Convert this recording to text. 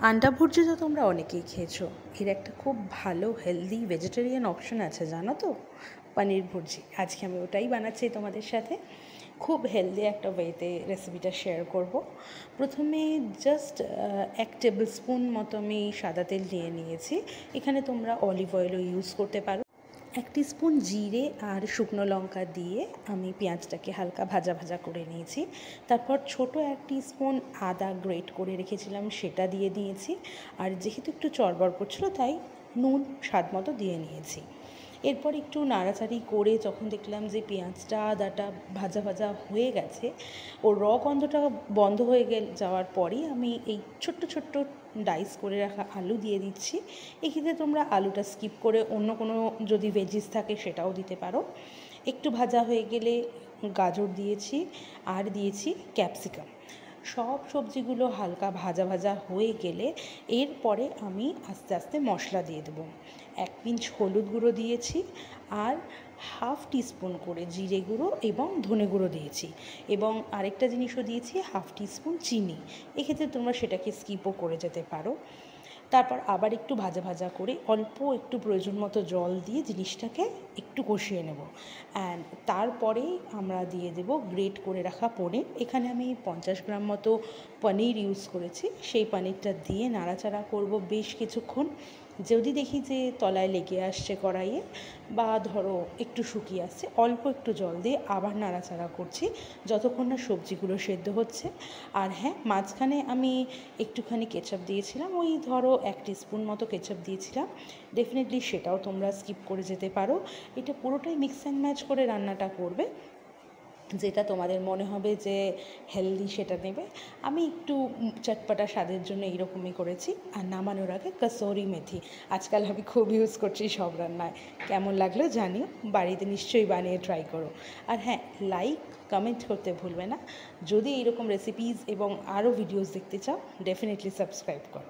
আন্ডা ভুর্জি তো তোমরা অনেকেই খেয়েছো। এর একটা খুব ভালো হেলদি ভেজিটেরিয়ান অপশন আছে, জানো তো? পনির ভুর্জি। আজকে আমি ওটাই বানাচ্ছি তোমাদের সাথে। খুব হেলদি একটা ওয়েতে রেসিপিটা শেয়ার করব। প্রথমে জাস্ট 1 টেবিল স্পুন মতো আমি সাদা তেল নিয়ে নিয়েছি। এখানে তোমরা অলিভ অয়েলও ইউজ করতে পারো। 1 স্পুন জিরে আর শুকনো লঙ্কা দিয়ে আমি পেঁয়াজটাকে হালকা ভাজা ভাজা করে নিয়েছি। তারপর ছোটো 1 স্পুন আদা গ্রেট করে রেখেছিলাম, সেটা দিয়ে দিয়েছি। আর যেহেতু একটু চড়বড় করছিলো তাই নুন স্বাদ মতো দিয়ে নিয়েছি। এরপর একটু নাড়াচাড়ি করে যখন দেখলাম যে পেঁয়াজটা আদাটা ভাজা ভাজা হয়ে গেছে, ওর গন্ধটা বন্ধ হয়ে যাওয়ার পরই আমি এই ছোট্ট ছোট্ট ডাইস করে রাখা আলু দিয়ে দিচ্ছি। এক্ষেত্রে তোমরা আলুটা স্কিপ করে অন্য কোনো যদি ভেজিস থাকে সেটাও দিতে পারো। একটু ভাজা হয়ে গেলে গাজর দিয়েছি আর দিয়েছি ক্যাপসিকাম। সব সবজিগুলো হালকা ভাজা ভাজা হয়ে গেলে এরপরে আমি আস্তে আস্তে মশলা দিয়ে দেবো। 1 পিঞ্চ হলুদ গুঁড়ো দিয়েছি আর হাফ টিস্পুন করে জিরে গুঁড়ো এবং ধনে গুঁড়ো দিয়েছি, এবং আরেকটা জিনিসও দিয়েছি হাফ টিস্পুন চিনি। এক্ষেত্রে তোমরা সেটাকে স্কিপও করে যেতে পারো। তারপর আবার একটু ভাজা ভাজা করে অল্প একটু প্রয়োজন মতো জল দিয়ে জিনিসটাকে একটু কষিয়ে নেব। অ্যান্ড তারপরেই আমরা দিয়ে দেব গ্রেট করে রাখা পনির। এখানে আমি 50 গ্রাম মতো পনির ইউজ করেছি। সেই পনিরটা দিয়ে নাড়াচাড়া করব বেশ কিছুক্ষণ। যদি দেখি যে তলায় লেগে আসছে কড়াইয়ে বা ধরো একটু শুকিয়ে আসছে, অল্প একটু জল দিয়ে আবার নাড়াচাড়া করছি যতক্ষণ না সবজিগুলো সেদ্ধ হচ্ছে। আর হ্যাঁ, মাঝখানে আমি একটুখানি কেচাপ দিয়েছিলাম, ওই ধরো 1 স্পুন মতো কেচাপ দিয়েছিলাম। ডেফিনেটলি সেটাও তোমরা স্কিপ করে যেতে পারো। এটা পুরোটাই মিক্স অ্যান্ড ম্যাচ করে রান্নাটা করবে, যেটা তোমাদের মনে হবে যে হেলদি সেটা নেবে। আমি একটু চটপটা স্বাদের জন্য এইরকমই করেছি। আর নামানোর আগে কসুরি মেথি আজকাল আমি খুব ইউজ করছি সব রান্নায়। কেমন লাগলো জানিও, বাড়িতে নিশ্চয়ই বানিয়ে ট্রাই করো। আর হ্যাঁ, লাইক কমেন্ট করতে ভুলবে না। যদি এইরকম রেসিপিস এবং আরও ভিডিওস দেখতে চাও, ডেফিনেটলি সাবস্ক্রাইব করো।